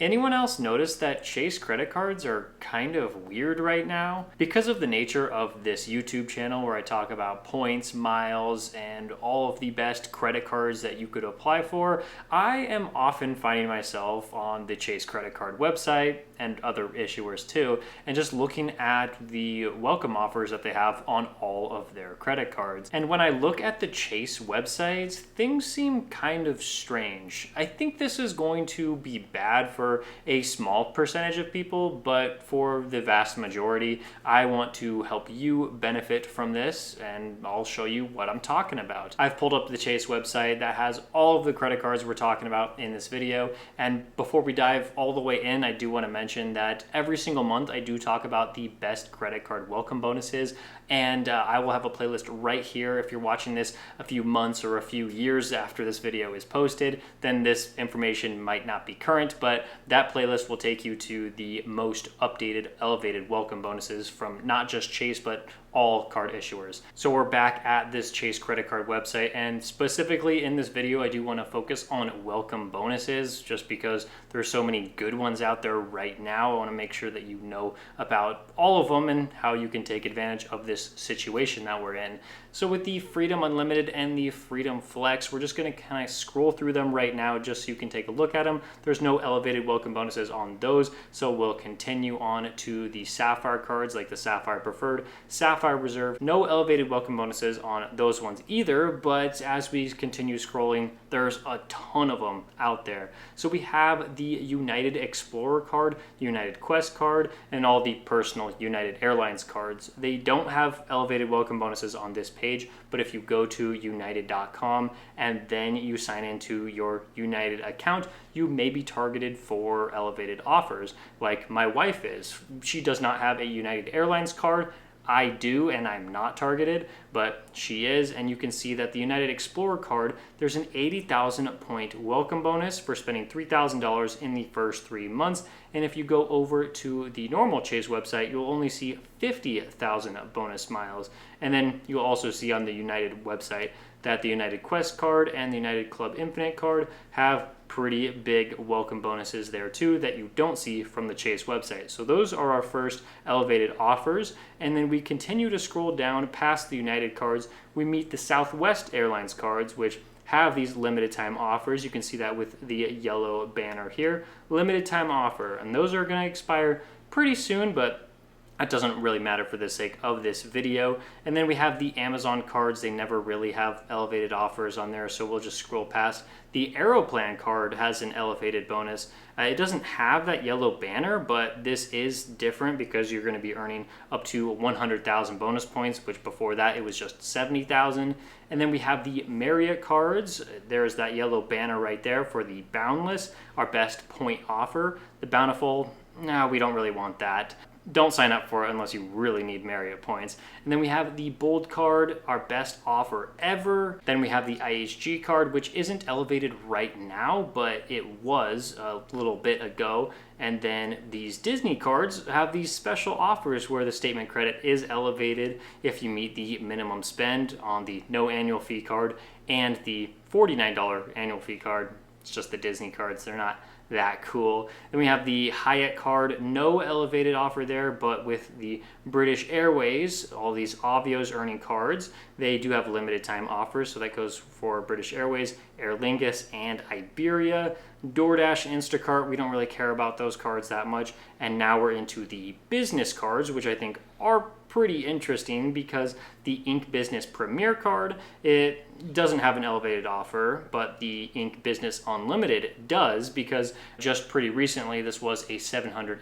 Anyone else notice that Chase credit cards are kind of weird right now? Because of the nature of this YouTube channel where I talk about points, miles, and all of the best credit cards that you could apply for, I am often finding myself on the Chase credit card website and other issuers too, and just looking at the welcome offers that they have on all of their credit cards. And when I look at the Chase websites, things seem kind of strange. I think this is going to be bad for a small percentage of people, but for the vast majority, I want to help you benefit from this, and I'll show you what I'm talking about. I've pulled up the Chase website that has all of the credit cards we're talking about in this video, and before we dive all the way in, I do want to mention that every single month I do talk about the best credit card welcome bonuses, and I will have a playlist right here. If you're watching this a few months or a few years after this video is posted, then this information might not be current, but that playlist will take you to the most updated, elevated welcome bonuses from not just Chase, but all card issuers. So we're back at this Chase credit card website, and specifically in this video, I do want to focus on welcome bonuses just because there's so many good ones out there right now. I want to make sure that you know about all of them and how you can take advantage of this situation that we're in. So with the Freedom Unlimited and the Freedom Flex, we're just going to kind of scroll through them right now just so you can take a look at them. There's no elevated welcome bonuses on those, so we'll continue on to the Sapphire cards like the Sapphire Preferred, Sapphire Reserve. No elevated welcome bonuses on those ones either, but as we continue scrolling, there's a ton of them out there. So we have the United Explorer card, the United Quest card, and all the personal United Airlines cards. They don't have elevated welcome bonuses on this page, but if you go to united.com and then you sign into your United account, you may be targeted for elevated offers like my wife is. She does not have a United Airlines card. I do, and I'm not targeted, but she is, and you can see that the United Explorer card, there's an 80,000 point welcome bonus for spending $3,000 in the first 3 months, and if you go over to the normal Chase website, you'll only see 50,000 bonus miles, and then you'll also see on the United website that the United Quest card and the United Club Infinite card have pretty big welcome bonuses there too that you don't see from the Chase website. So those are our first elevated offers, and then we continue to scroll down past the United cards. We meet the Southwest Airlines cards, which have these limited time offers. You can see that with the yellow banner here, limited time offer, and those are going to expire pretty soon, but that doesn't really matter for the sake of this video. And then we have the Amazon cards. They never really have elevated offers on there, so we'll just scroll past. The Aeroplan card has an elevated bonus. It doesn't have that yellow banner, but this is different because you're going to be earning up to 100,000 bonus points, which before that it was just 70,000. And then we have the Marriott cards. There's that yellow banner right there for the Boundless, our best point offer. The Bountiful, no, we don't really want that. Don't sign up for it unless you really need Marriott points. And then we have the Bold card, our best offer ever. Then we have the IHG card, which isn't elevated right now, but it was a little bit ago. And then these Disney cards have these special offers where the statement credit is elevated if you meet the minimum spend on the no annual fee card and the $49 annual fee card. It's just the Disney cards. They're not that cool. Then we have the Hyatt card, no elevated offer there, but with the British Airways, all these Avios earning cards, they do have limited time offers, so that goes for British Airways, Aer Lingus, and Iberia. DoorDash, Instacart, we don't really care about those cards that much. And now we're into the business cards, which I think are pretty interesting because the Ink Business Premier card, it doesn't have an elevated offer, but the Ink Business Unlimited does, because just pretty recently this was a $750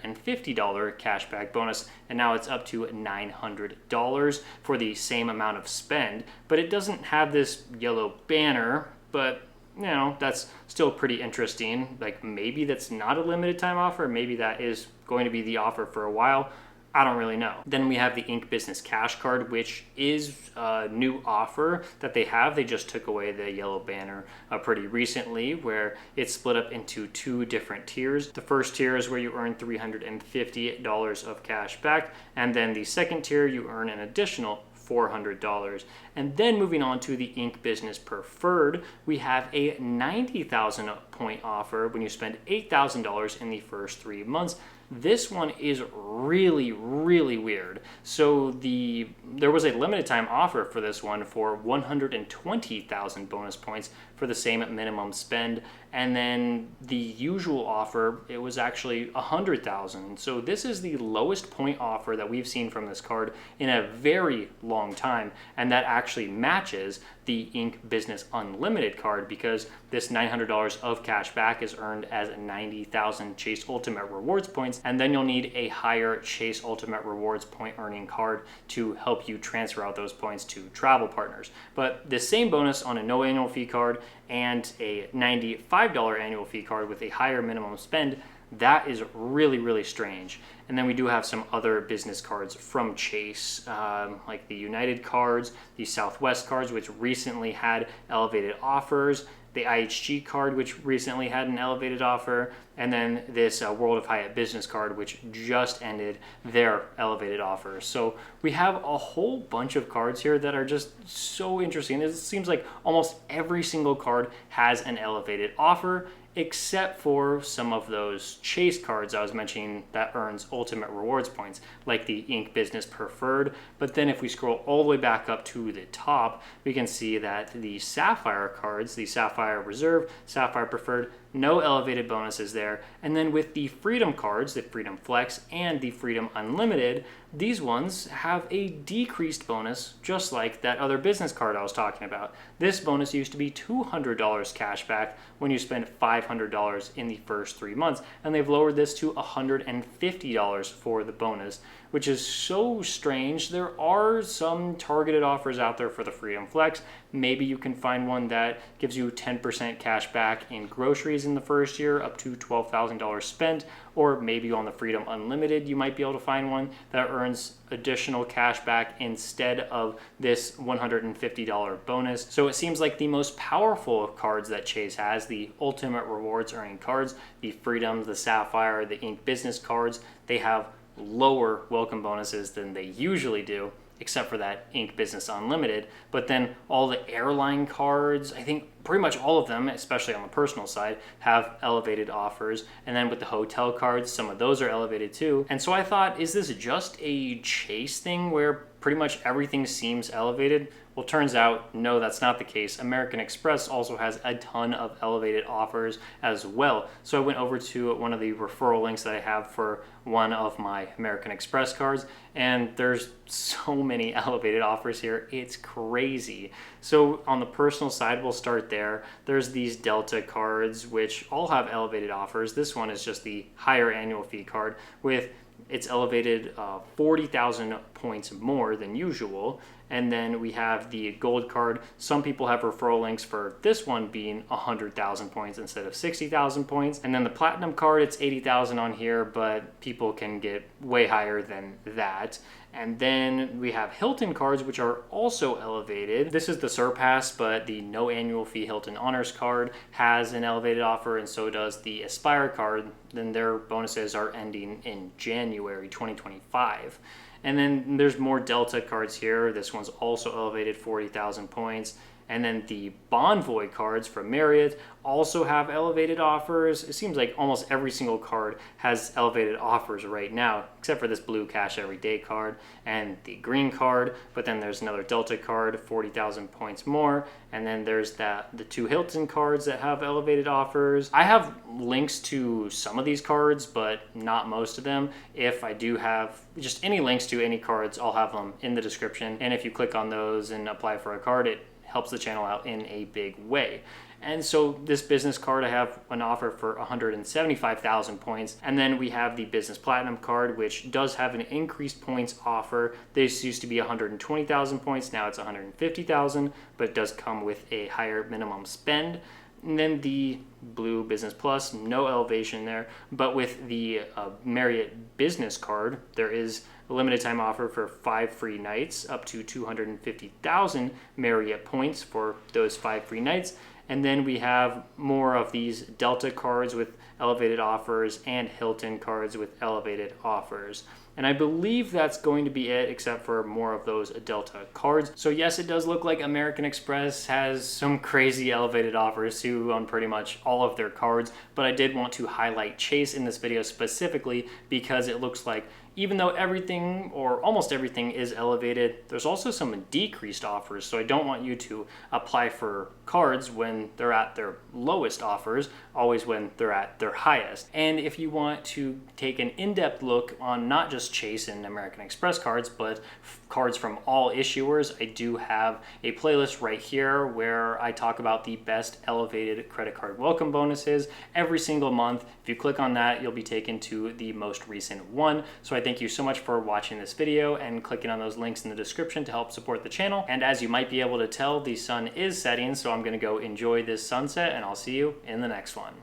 cashback bonus, and now it's up to $900 for the same amount of spend. But it doesn't have this yellow banner, but you know, that's still pretty interesting. Like, maybe that's not a limited time offer, maybe that is going to be the offer for a while. I don't really know. Then we have the Ink Business Cash card, which is a new offer that they have. They just took away the yellow banner pretty recently, where it's split up into 2 different tiers. The first tier is where you earn $350 of cash back, and then the second tier you earn an additional $400. And then moving on to the Ink Business Preferred, we have a 90,000 point offer when you spend $8,000 in the first 3 months. This one is really, really weird. So there was a limited time offer for this one for 120,000 bonus points for the same minimum spend. And then the usual offer, it was actually 100,000. So this is the lowest point offer that we've seen from this card in a very long time. And that actually matches the Inc. Business Unlimited card, because this $900 of cash back is earned as 90,000 Chase Ultimate Rewards points. And then you'll need a higher Chase Ultimate Rewards point earning card to help you transfer out those points to travel partners. But the same bonus on a no annual fee card and a $95 annual fee card with a higher minimum spend, that is really, really strange. And then we do have some other business cards from Chase, like the United cards, the Southwest cards, which recently had elevated offers, the IHG card, which recently had an elevated offer, and then this World of Hyatt business card, which just ended their elevated offer. So we have a whole bunch of cards here that are just so interesting. It seems like almost every single card has an elevated offer, except for some of those Chase cards I was mentioning that earns Ultimate Rewards points, like the Inc. Business Preferred. But then if we scroll all the way back up to the top, we can see that the Sapphire cards, the Sapphire Reserve, Sapphire Preferred, no elevated bonuses there. And then with the Freedom cards, the Freedom Flex and the Freedom Unlimited, these ones have a decreased bonus, just like that other business card I was talking about. This bonus used to be $200 cash back when you spend $500 in the first 3 months, and they've lowered this to $150 for the bonus, which is so strange. There are some targeted offers out there for the Freedom Flex. Maybe you can find one that gives you 10% cash back in groceries in the first year, up to $12,000 spent, or maybe on the Freedom Unlimited, you might be able to find one that earns additional cash back instead of this $150 bonus. So it seems like the most powerful cards that Chase has, the Ultimate Rewards earning cards, the Freedom, the Sapphire, the Inc. Business cards, they have lower welcome bonuses than they usually do, except for that Inc. Business Unlimited. But then all the airline cards, I think pretty much all of them, especially on the personal side, have elevated offers. And then with the hotel cards, some of those are elevated too. And so I thought, is this just a Chase thing where pretty much everything seems elevated? Well, turns out, no, that's not the case. American Express also has a ton of elevated offers as well. So I went over to one of the referral links that I have for one of my American Express cards, and there's so many elevated offers here. It's crazy. So on the personal side, we'll start there. There's these Delta cards, which all have elevated offers. This one is just the higher annual fee card with it's elevated 40,000 points more than usual. And then we have the gold card. Some people have referral links for this one being 100,000 points instead of 60,000 points. And then the platinum card, it's 80,000 on here, but people can get way higher than that. And then we have Hilton cards, which are also elevated. This is the Surpass, but the no annual fee Hilton Honors card has an elevated offer, and so does the Aspire card. Then their bonuses are ending in January 2025. And then there's more Delta cards here. This one's also elevated 40,000 points. And then the Bonvoy cards from Marriott also have elevated offers. It seems like almost every single card has elevated offers right now, except for this blue cash everyday card and the green card. But then there's another Delta card, 40,000 points more. And then there's the two Hilton cards that have elevated offers. I have links to some of these cards, but not most of them. If I do have just any links to any cards, I'll have them in the description. And if you click on those and apply for a card, it helps the channel out in a big way. And so this business card, I have an offer for 175,000 points. And then we have the business platinum card, which does have an increased points offer. This used to be 120,000 points. Now it's 150,000, but it does come with a higher minimum spend. And then the blue business plus, no elevation there. But with the Marriott business card, there is a limited time offer for 5 free nights, up to 250,000 Marriott points for those 5 free nights. And then we have more of these Delta cards with elevated offers and Hilton cards with elevated offers. And I believe that's going to be it, except for more of those Delta cards. So yes, it does look like American Express has some crazy elevated offers too on pretty much all of their cards, but I did want to highlight Chase in this video specifically because it looks like even though everything or almost everything is elevated, there's also some decreased offers. So I don't want you to apply for cards when they're at their lowest offers, always when they're at their highest. And if you want to take an in-depth look on not just Chase and American Express cards, but cards from all issuers, I do have a playlist right here where I talk about the best elevated credit card welcome bonuses every single month. If you click on that, you'll be taken to the most recent one. So I thank you so much for watching this video and clicking on those links in the description to help support the channel. And as you might be able to tell, the sun is setting, so I'm gonna go enjoy this sunset, and I'll see you in the next one.